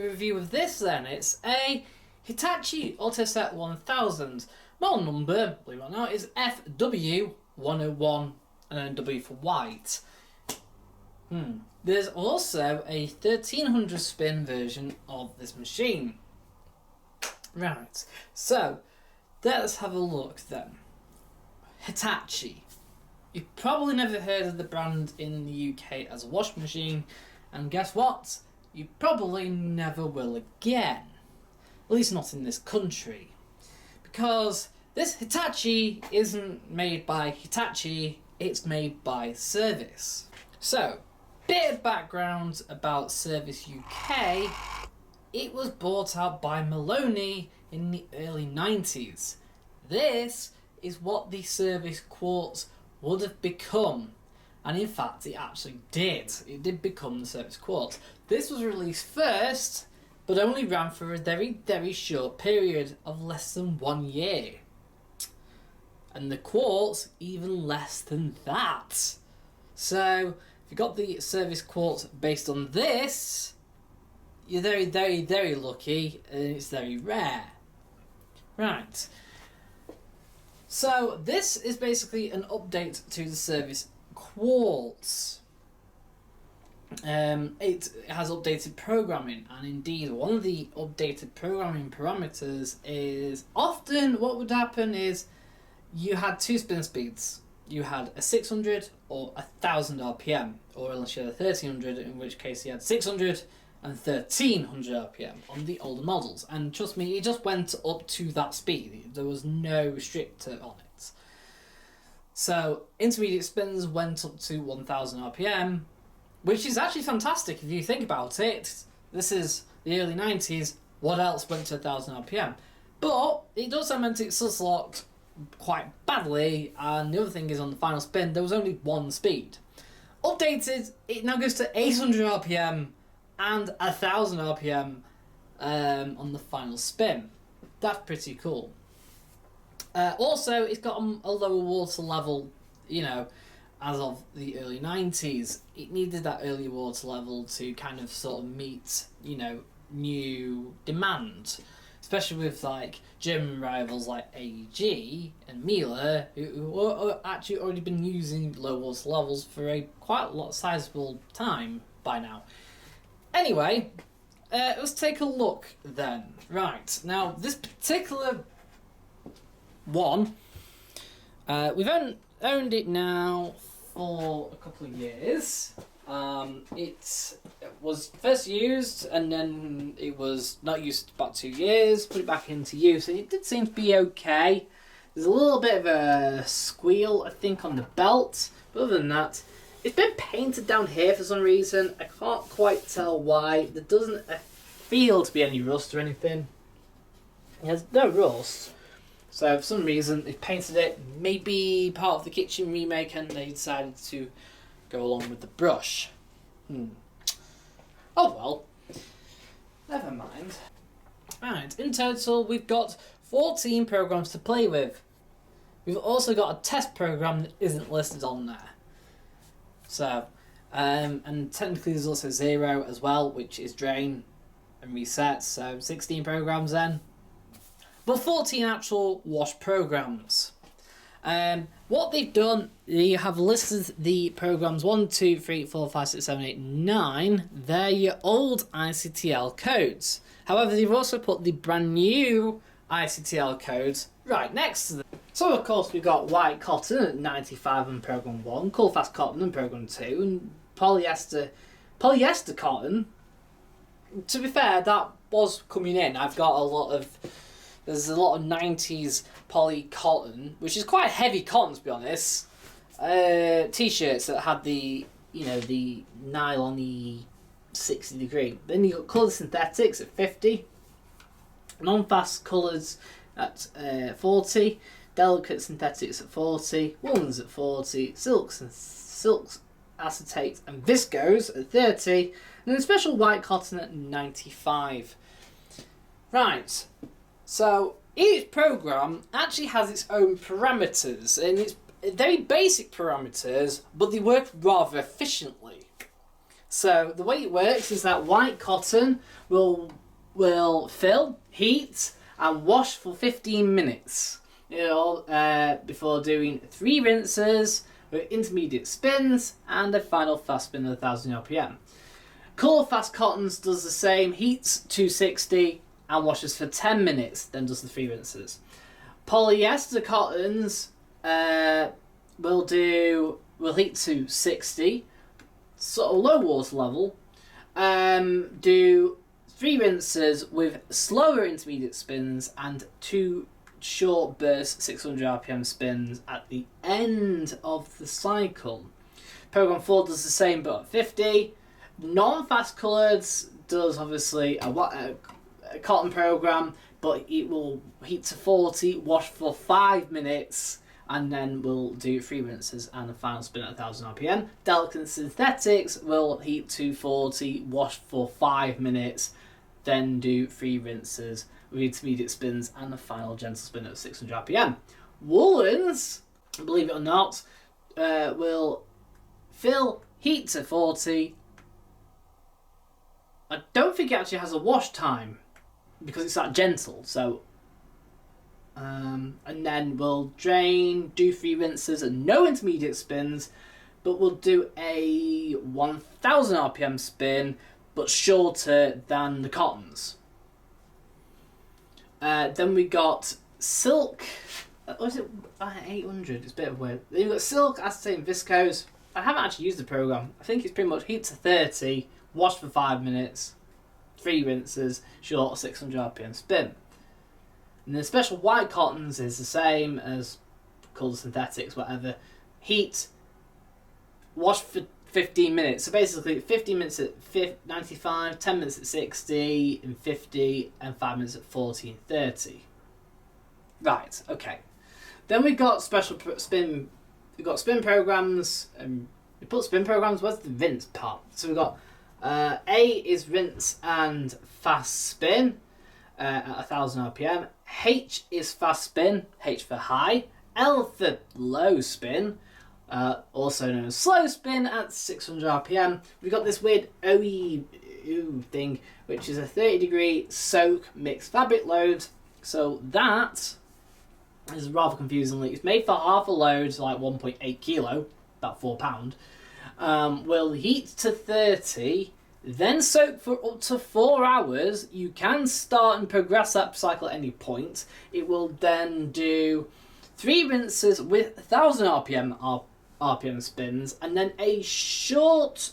review of this then. It's a Hitachi Autoset 1000. Model number, believe it or not, is FW101 and then W for white. There's also a 1300 spin version of this machine. Right, so let's have a look then. Hitachi. You've probably never heard of the brand in the UK as a washing machine, and guess what? You probably never will again. At least not in this country. Because this Hitachi isn't made by Hitachi, it's made by Service. So, bit of background about Service UK. It was bought out by Maloney in the early 90s. This is what the Service Quartz would have become. And in fact, it actually did. It did become the Service Quartz. This was released first, but only ran for a very, very short period of less than 1 year. And the Quartz, even less than that. So, if you got the Service Quartz based on this, you're very, very, very lucky, and it's very rare. Right. So, this is basically an update to the Service Quartz. It has updated programming, and indeed one of the updated programming parameters is often what would happen is you had two spin speeds. You had a 600 or 1000 RPM, or unless you had a 1300, in which case you had 600 and 1300 RPM on the older models. And trust me, it just went up to that speed. There was no restrictor on it. So intermediate spins went up to 1000 RPM, which is actually fantastic if you think about it. This is the early 90s. What else went to 1000 RPM? But it also meant it sus-locked quite badly, and the other thing is on the final spin there was only one speed. Updated, it now goes to 800 RPM and 1000 RPM on the final spin. That's pretty cool. Also, it's got a lower water level, you know, as of the early 90s. It needed that early water level to kind of sort of meet, you know, new demand. Especially with like German rivals like AEG and Miele, who actually already been using low water levels for a quite a lot sizable time by now. Anyway, let's take a look then. Right, now this particular one, we've owned it now for a couple of years. It was first used and then it was not used for about 2 years, put it back into use, and it did seem to be okay. There's a little bit of a squeal, I think, on the belt, but other than that, it's been painted down here for some reason. I can't quite tell why. There doesn't feel to be any rust or anything. It has no rust. So for some reason they painted it, maybe part of the kitchen remake, and they decided to go along with the brush. Oh well, never mind. Right, in total we've got 14 programs to play with. We've also got a test program that isn't listed on there. So, and technically there's also 0 as well, which is drain and reset, so 16 programs then. But 14 actual wash programs. What they've done, they have listed the programs 1, 2, 3, 4, 5, 6, 7, 8, 9. They're your old ICTL codes. However, they've also put the brand new ICTL codes right next to them. So of course we've got white cotton at 95 on program 1, cool fast cotton on program 2, and polyester cotton. To be fair, that was coming in. There's a lot of 90s poly cotton, which is quite heavy cotton to be honest. T-shirts that had the, you know, the nylon-y 60 degree. Then you got coloured synthetics at 50, non-fast colours at 40, delicate synthetics at 40, woolens at 40, silks acetate and viscose at 30, and then special white cotton at 95. Right. So each program actually has its own parameters, and it's very basic parameters, but they work rather efficiently. So the way it works is that white cotton will fill, heat, and wash for 15 minutes. Before doing 3 rinses with intermediate spins and a final fast spin at 1000 RPM. Colour fast cottons does the same, heats 260 and washes for 10 minutes, then does the 3 rinses. Polyester cottons will heat to 60, sort of low water level, do 3 rinses with slower intermediate spins and 2 short burst 600 RPM spins at the end of the cycle. Program 4 does the same but at 50. Non-fast coloured does obviously a cotton program, but it will heat to 40, wash for 5 minutes, and then we'll do 3 rinses and a final spin at 1000 RPM. Delicate synthetics will heat to 40, wash for 5 minutes, then do 3 rinses with intermediate spins and a final gentle spin at 600 RPM. Woolens, believe it or not, will fill, heat to 40. I don't think it actually has a wash time because it's that gentle, so and then we'll drain, do 3 rinses and no intermediate spins, but we'll do a 1000 RPM spin but shorter than the cottons. Then we got silk. Was it 800? It's a bit of weird. Then we got silk, acetate, and viscose. I haven't actually used the program. I think it's pretty much heat to 30, wash for 5 minutes, 3 rinses, short 600 RPM spin. And the special white cottons is the same as colour synthetics, whatever. Heat, wash for 15 minutes. So basically 15 minutes at 95, 10 minutes at 60, and 50, and 5 minutes at 40 and 30. Right, okay. Then we got special spin. We've got spin programs. We put spin programs. Where's the rinse part? So we've got A is rinse and fast spin at 1000 RPM. H is fast spin, H for high. L for low spin, also known as slow spin at 600 RPM. We've got this weird OE thing, which is a 30-degree soak mixed fabric load. So that is rather confusingly, it's made for half a load, so like 1.8 kilo, about £4. Will heat to 30, then soak for up to 4 hours. You can start and progress that cycle at any point. It will then do 3 rinses with 1000 RPM spins, and then a short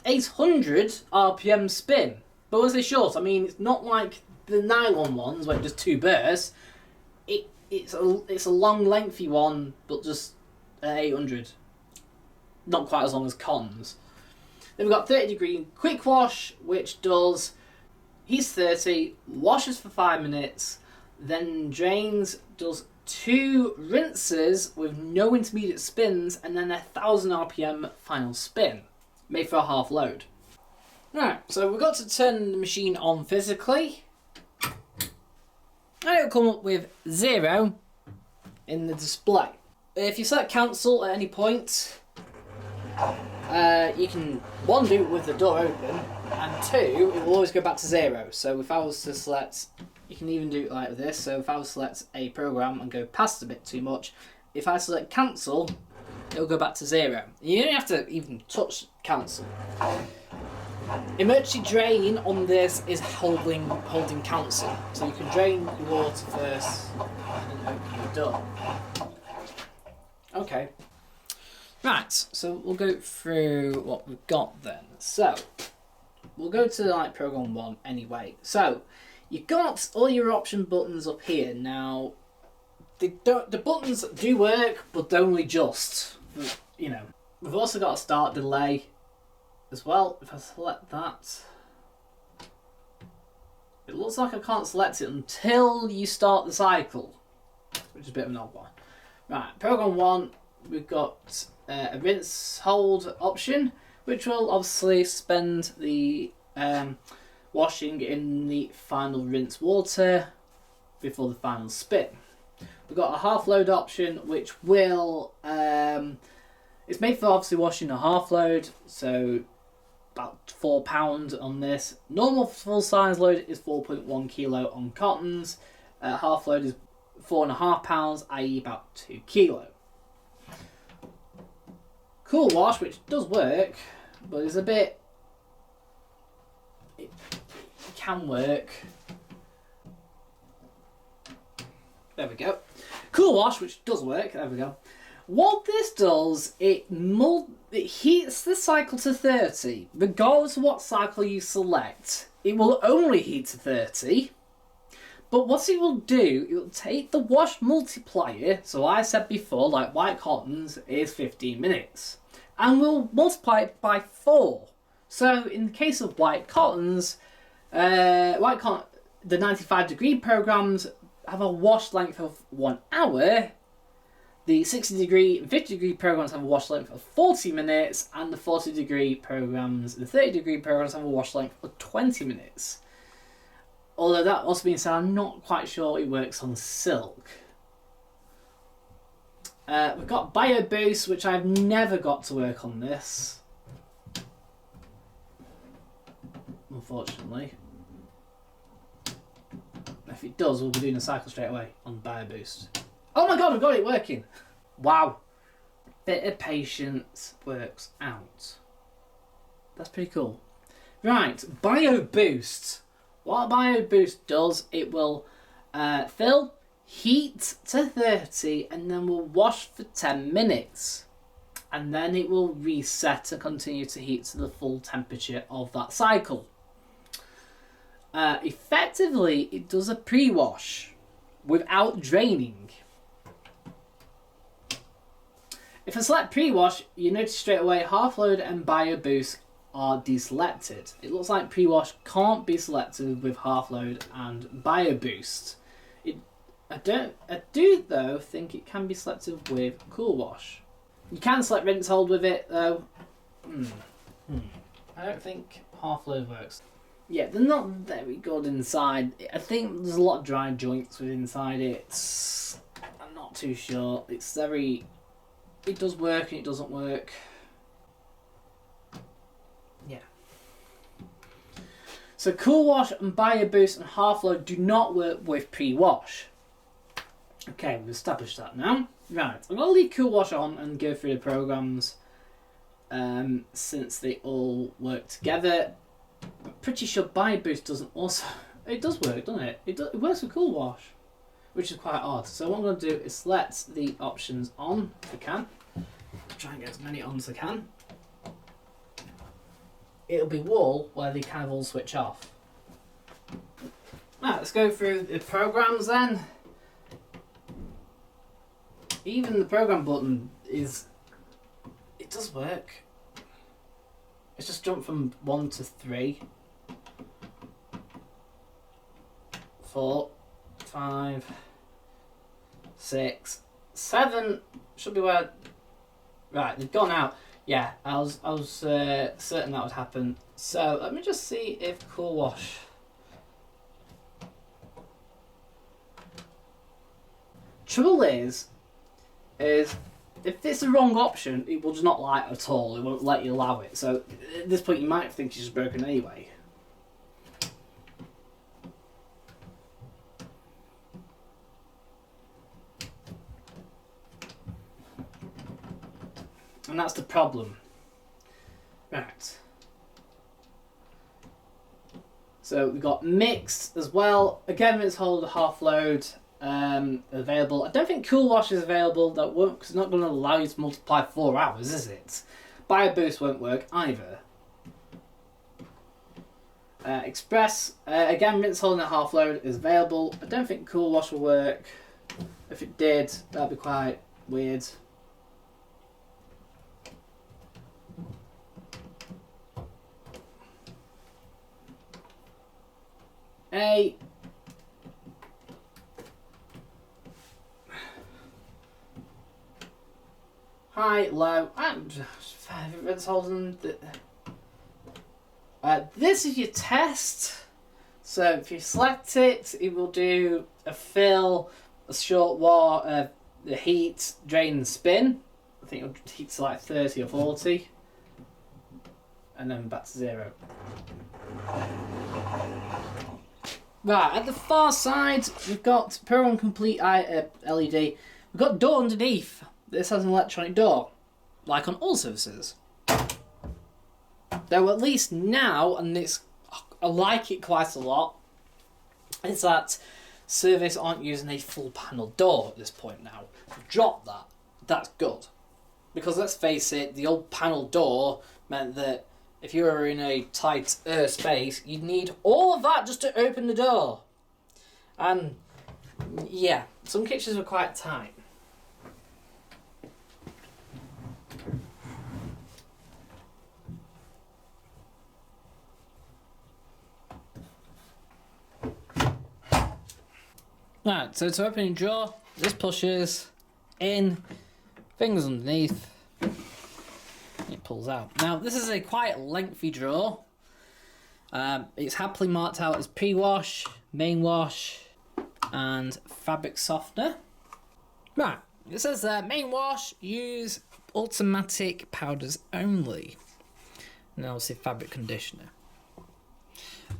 800 RPM spin. But when I say short, I mean it's not like the nylon ones where it's just 2 bursts. It's a long, lengthy one, but just 800. Not quite as long as cottons. Then we've got 30-degree quick wash, which does heats 30, washes for 5 minutes, then drains, does 2 rinses with no intermediate spins, and then a 1000 RPM final spin, made for a half load. Right, so we've got to turn the machine on physically, and it'll come up with 0 in the display. If you select cancel at any point, you can 1 do it with the door open, and 2 it will always go back to 0. So if I was to select, you can even do it like this. So if I was to select a program and go past a bit too much, if I select cancel, it'll go back to 0. You don't have to even touch cancel. Emergency drain on this is holding cancel. So you can drain your water first and then open the door. Okay. Right, so we'll go through what we've got then. So, we'll go to like program 1 anyway. So, you've got all your option buttons up here. Now, the buttons do work, but only just. You know, we've also got a start delay as well. If I select that, it looks like I can't select it until you start the cycle, which is a bit of an odd one. Right, program 1, we've got a rinse hold option, which will obviously suspend the washing in the final rinse water before the final spin. We've got a half load option, which will it's made for obviously washing a half load, so about £4 on this. Normal full size load is 4.1 kilo on cottons. Half load is £4.5, i.e. about 2 kilo. Cool wash, which does work, but it's a bit, it can work. There we go. Cool wash, which does work. There we go. What this does, it heats the cycle to 30. Regardless of what cycle you select, it will only heat to 30. But what it will do, it will take the wash multiplier, so I said before, like white cottons is 15 minutes, and we'll multiply it by 4. So in the case of white cottons, the 95-degree programs have a wash length of 1 hour. The 60-degree and 50-degree programs have a wash length of 40 minutes, and the 40-degree programs, the 30-degree programs have a wash length of 20 minutes. Although that also being said, I'm not quite sure it works on silk. We've got Bio Boost, which I've never got to work on this, unfortunately. If it does, we'll be doing a cycle straight away on Bio Boost. Oh my god, I've got it working! Wow. Bit of patience works out. That's pretty cool. Right, Bio Boost. What Bio Boost does, it will fill, heat to 30, and then will wash for 10 minutes. And then it will reset and continue to heat to the full temperature of that cycle. Effectively, it does a pre-wash without draining. If I select pre-wash, you notice straight away half load and Bio Boost are deselected. It looks like pre-wash can't be selected with half load and Bio Boost. I do though think it can be selected with cool wash. You can select rinse hold with it though. I don't think half load works. Yeah, they're not very good inside. I think there's a lot of dry joints with inside it. I'm not too sure. It's very... It does work and it doesn't work. Yeah. So Cool Wash and Bio Boost and Half Load do not work with pre-wash. Okay, we've established that now. Right, I'm going to leave Cool Wash on and go through the programs since they all work together. I'm pretty sure Bio Boost doesn't also... It does work, doesn't it? It works with Cool Wash, which is quite odd. So what I'm going to do is select the options on if I can. Try and get as many on as I can. It'll be wool where they kind of all switch off. Right, let's go through the programs then. Even the program button is... It does work. It's just jumped from 1 to 3. 4, 5, 6, 7 should be where... Right, they've gone out. Yeah, I was certain that would happen. So let me just see if Cool Wash... Trouble is if it's the wrong option, it will just not light at all. It won't let you allow it. So at this point, you might think it's just broken anyway. And that's the problem. Right. So we've got mixed as well. Again, it's hold half load available. I don't think Cool Wash is available. That won't, because it's not going to allow you to multiply 4 hours, is it? Bio Boost won't work either. Express, again, rinse hold and half load is available. I don't think Cool Wash will work. If it did, that'd be quite weird. High, low, and rinse holding. This is your test. So if you select it, it will do a fill, a short water, the heat, drain, and spin. I think it'll heat to like 30 or 40. and then back to 0. Right, at the far side, we've got Program Complete LED. We've got door underneath. This has an electronic door, like on all services. Though at least now, and I like it quite a lot, is that service aren't using a full panel door at this point now. Drop that. That's good. Because let's face it, the old panel door meant that if you were in a tight space, you'd need all of that just to open the door. And yeah, some kitchens were quite tight. Right, so to open your drawer, this pushes in, fingers underneath, it pulls out. Now, this is a quite lengthy drawer. It's happily marked out as pre-wash, main wash, and fabric softener. Right, it says there, main wash, use automatic powders only. And obviously fabric conditioner.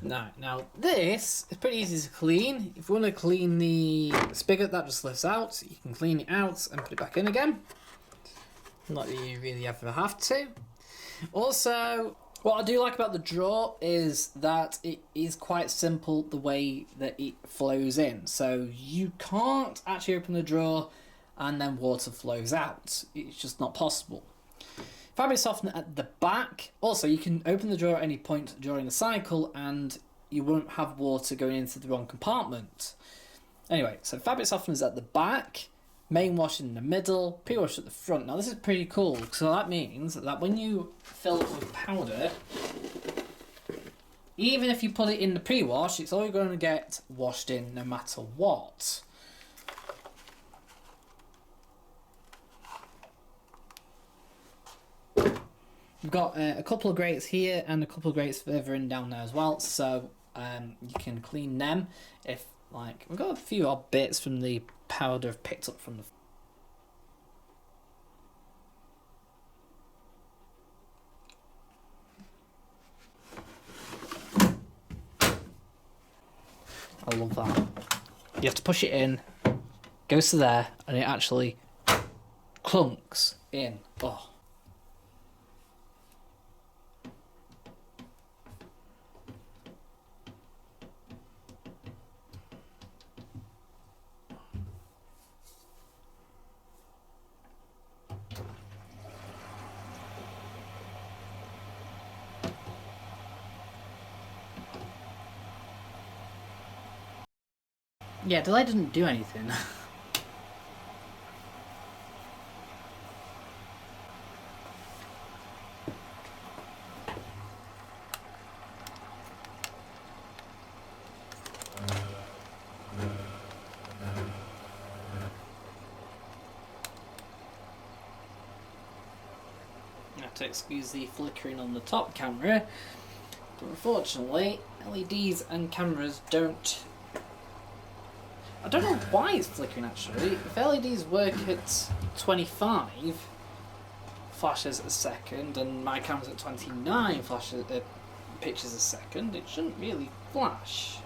Now this is pretty easy to clean. If you want to clean the spigot, that just lifts out. You can clean it out and put it back in again. Not that you really ever have to. Also, what I do like about the drawer is that it is quite simple the way that it flows in. So you can't actually open the drawer and then water flows out. It's just not possible. Fabric softener at the back. Also, you can open the drawer at any point during the cycle and you won't have water going into the wrong compartment. Anyway, so fabric softener's at the back, main wash in the middle, pre-wash at the front. Now this is pretty cool, so that means that when you fill it with powder, even if you put it in the pre-wash, it's all going to get washed in no matter what. We've got a couple of grates here and a couple of grates further in down there as well, so you can clean them if, like, we've got a few odd bits from the powder I've picked up from the... I love that. You have to push it in, goes to there, and it actually clunks in. Oh. Yeah, delay didn't do anything. I have to excuse the flickering on the top camera, but unfortunately LEDs and cameras don't... I don't know why it's flickering actually. If LEDs work at 25 flashes a second and my camera's at 29 pictures a second, it shouldn't really flash.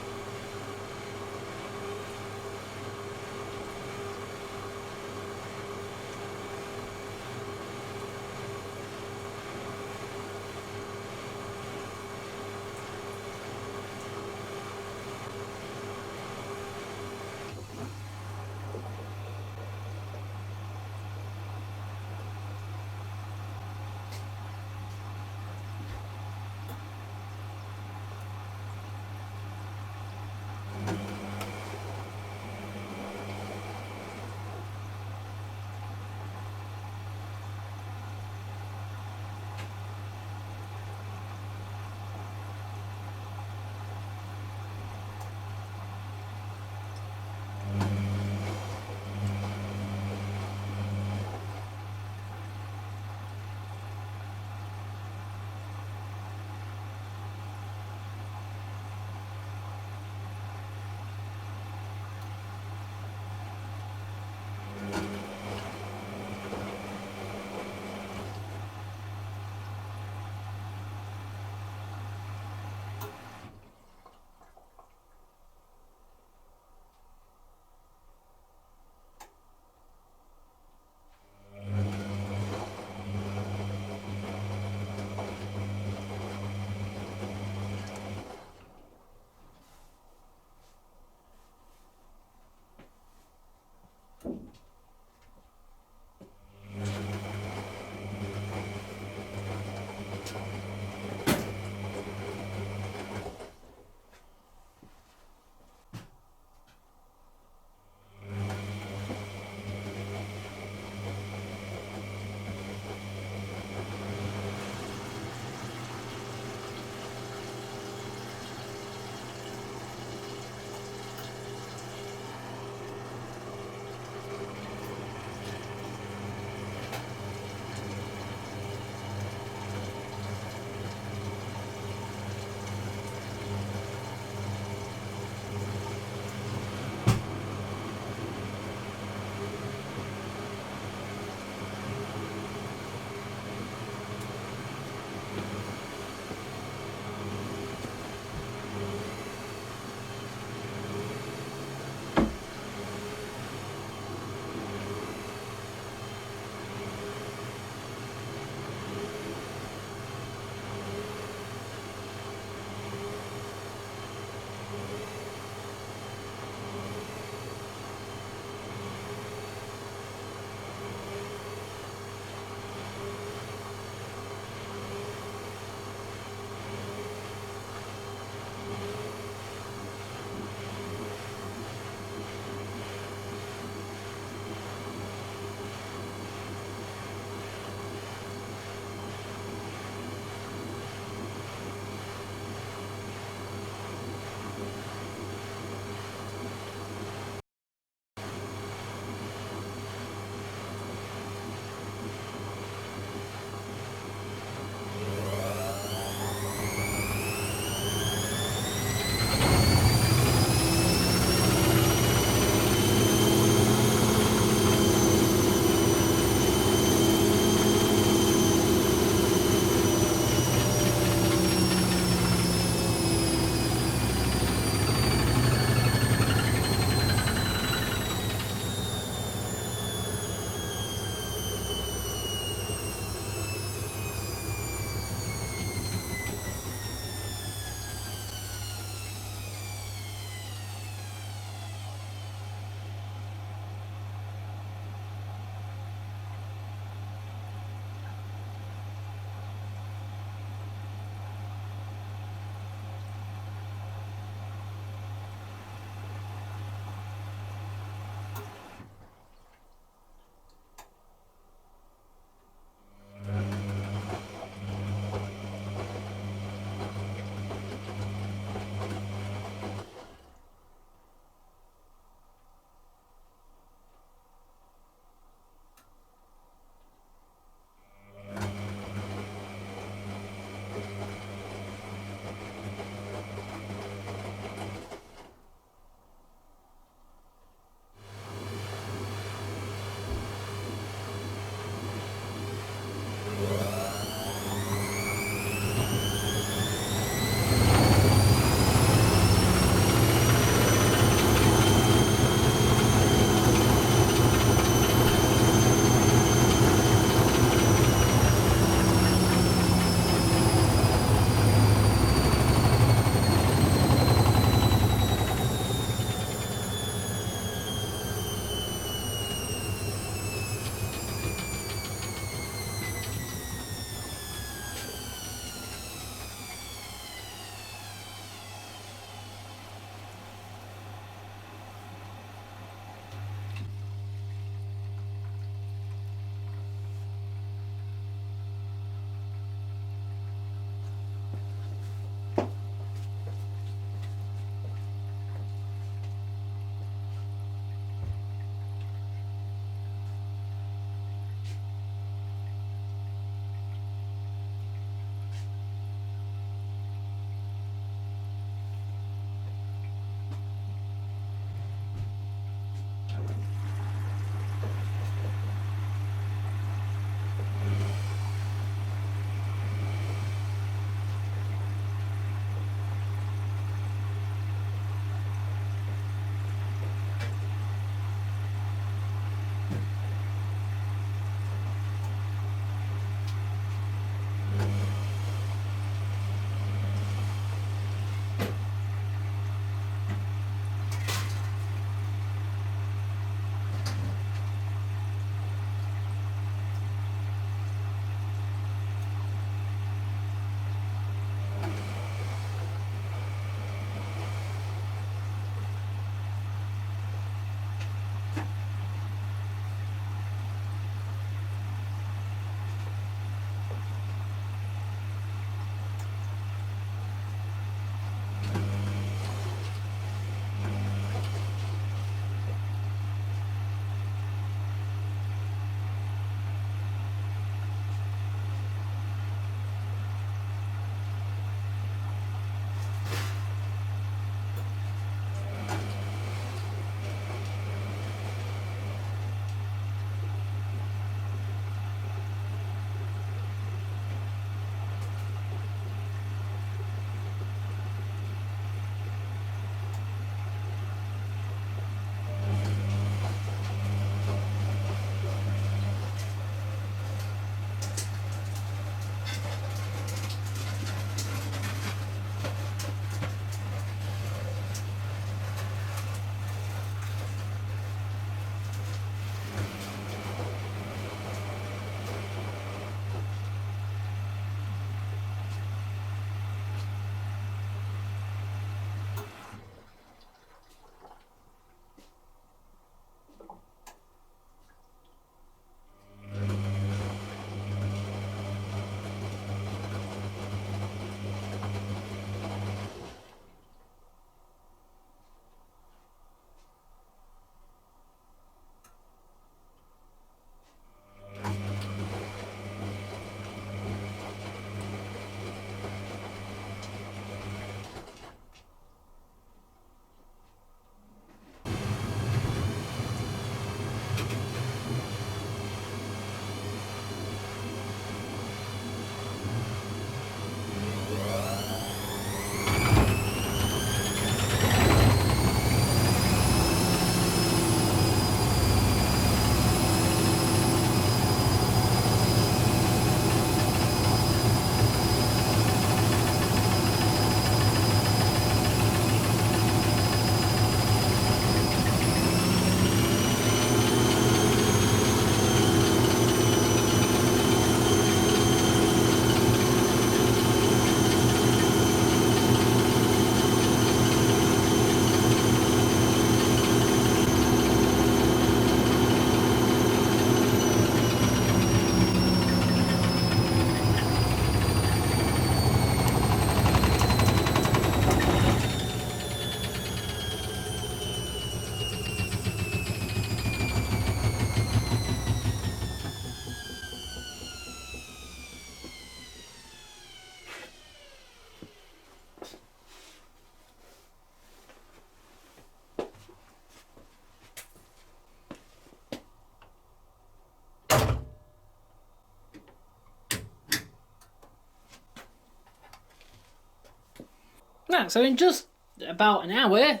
Right, so in just about an hour,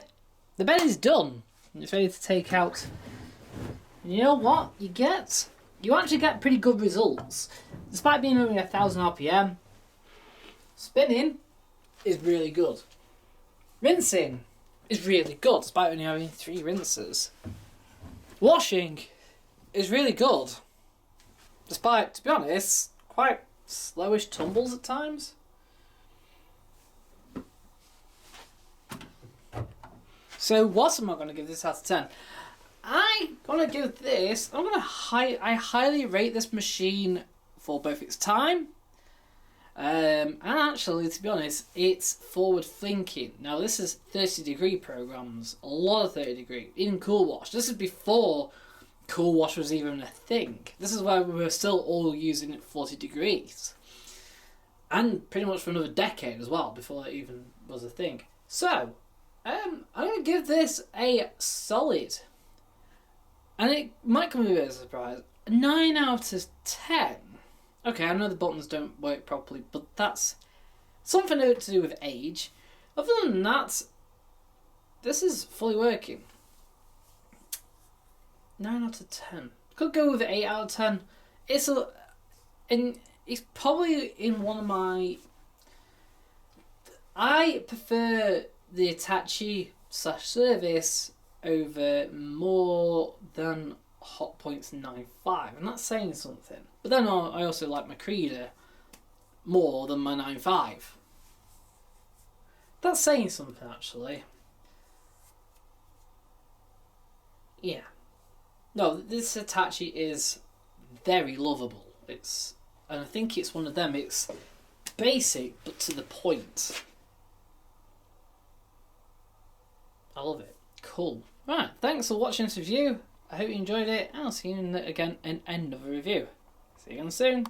the bed is done. It's ready to take out. And you know what? You actually get pretty good results. Despite being only 1000 RPM, spinning is really good. Rinsing is really good, despite only having 3 rinses. Washing is really good, despite, to be honest, quite slowish tumbles at times. So what am I going to give this out of 10? I highly rate this machine for both its time, and actually, to be honest, it's forward thinking. Now this is 30-degree programs, a lot of 30-degree, even Cool Wash. This is before Cool Wash was even a thing. This is where we were still all using it 40 degrees. And pretty much for another decade as well, before it even was a thing. So, I'm going to give this a solid, and it might come as a bit of a surprise, 9 out of 10. Okay, I know the buttons don't work properly, but that's something to do with age. Other than that, this is fully working. 9 out of 10. Could go with 8 out of 10. It's probably in one of my... I prefer the Hitachi /Service over more than Hotpoint's 9.5, and that's saying something. But then I also like my Creeder more than my 9.5. That's saying something, actually. Yeah. No, this Hitachi is very lovable. And I think it's one of them. It's basic, but to the point. I love it. Cool. Right, thanks for watching this review. I hope you enjoyed it, and I'll see you again in another review. See you again soon.